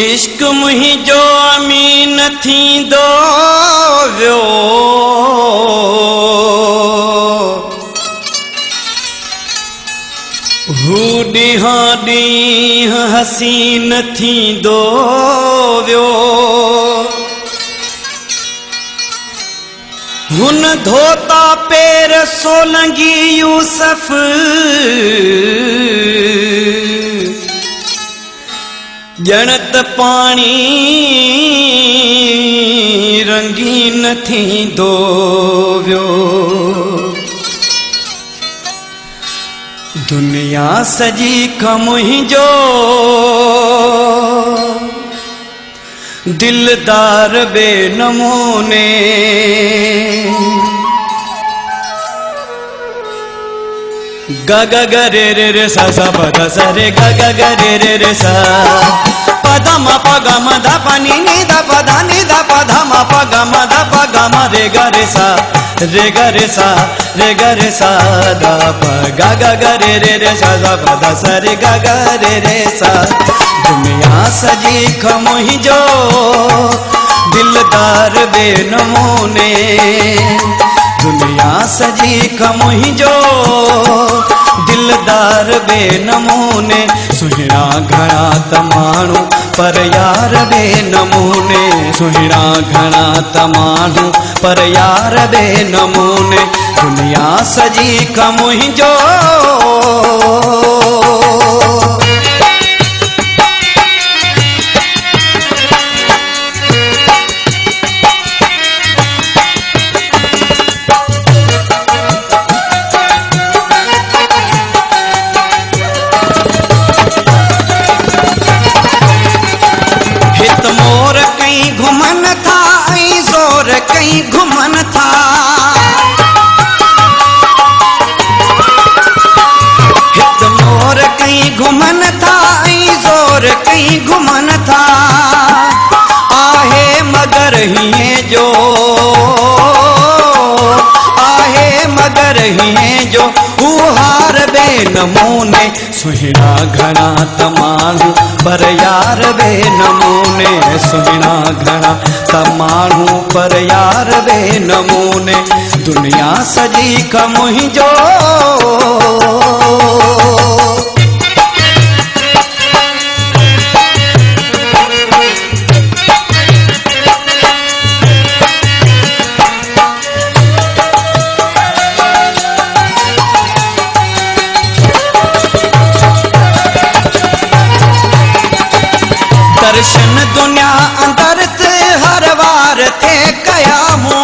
इश्क मुहिंजो अमीन थींदो वियो हू ॾींहुं ॾींहुं हसीन थींदो वियो हुन धोता पेर सोलंगी यूसुफ ॼणत पाणी रंगीन थींदो वियो दुनिया सजी खां मुहिंजो दिलदार बेनमूने ग ग ग रे रे रे सा सा प ध सा रे ग ग ग रे रे रे सा प ध म प ग म ध प नि नि ध प ध नि ध प ध म प ग म ध प ग म रे ग रे सा रे ग रे सा रे ग रे सा ध प ग ग ग रे रे रे सा सा प ध सा रे ग ग रे रे सा दुनिया सजी खां मुहिंजो दिलदार बेनमूने दुनिया सजी खां मुहिंजो दिलदार बेनमूने सुहिणा घणा त माण्हू पर यार बेनमूने सुहिणा घणा त माण्हू पर यार बेनमूने दुनिया सजी खां मुहिंजो घुमन था ऐं ज़ोर कहीं घुमन था हित मोर कहीं घुमन था ऐं ज़ोर कहीं घुमन था आहे मगर हीअं जो आहे मगर हीअं जो हू हार बेनमूने सुहिणा घणा त माण्हू पर यार बेनमूने सुहिणा घणा त माण्हू पर यार बेनमूने दुनिया सजी खां मुहिंजो दर्शन दुनिया अंदर ते हर वार थे कयामूं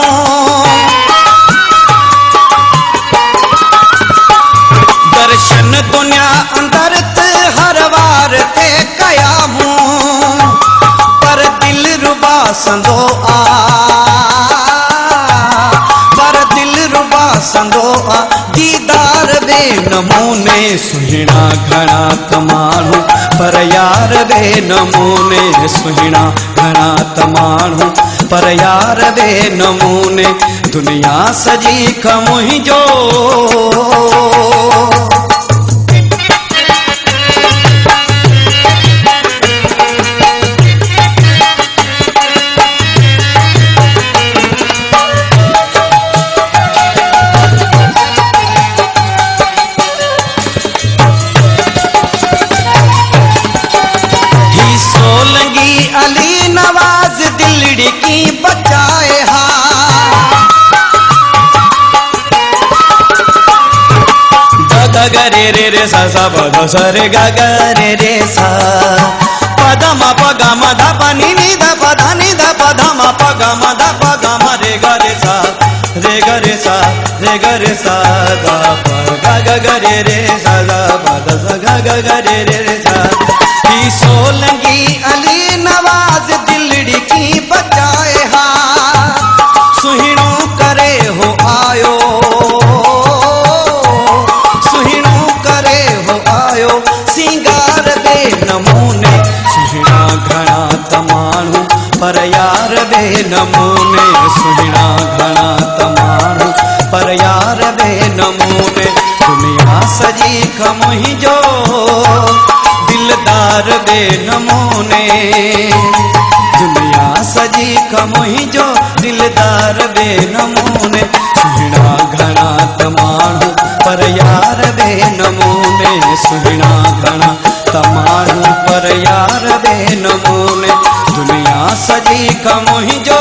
दर्शन दुनिया अंदर ते हर वार थे कयामूं पर दिल रुबा संदो आ पर दिल रुबा संदो आ दीदार बेनमूने सुहिणा घणा त माण्हू पर यार बेनमूने सुहिणा घणा त माण्हू पर यार बेनमूने दुनिया सजी खां मुहिंजो अली नवाज दिलड़ी की बचाए हा ग ग रे रे रे सा सा प ध सा रे ग ग रे रे सा प ध म प ग म ध प नि नि ध प ध नि ध प ध म प ग म ध प ग म रे ग रे सा रे ग रे सा रे ग रे सा ध प ग ग ग रे रे सा ध प ध सा ग ग ग रे रे रे सा ही सोलंगी अली नवाज दिलड़ी की बचाए हा सुहिणो करे हो आयो सुहिणो करे हो आयो सिंगार बेनमूने सुहिणा घणा त माण्हू पर यार बेनमूने सुहिणा नमूने दुनिया सजी खमुही जो दिलदार बे नमूने दुनिया सजी खमुही जो दिलदार बे नमूने सुहिणा घणा तमाणू पर यार बे नमूने सुहिणा घणा तमाणू पर यार बे नमूने दुनिया सजी खमुही जो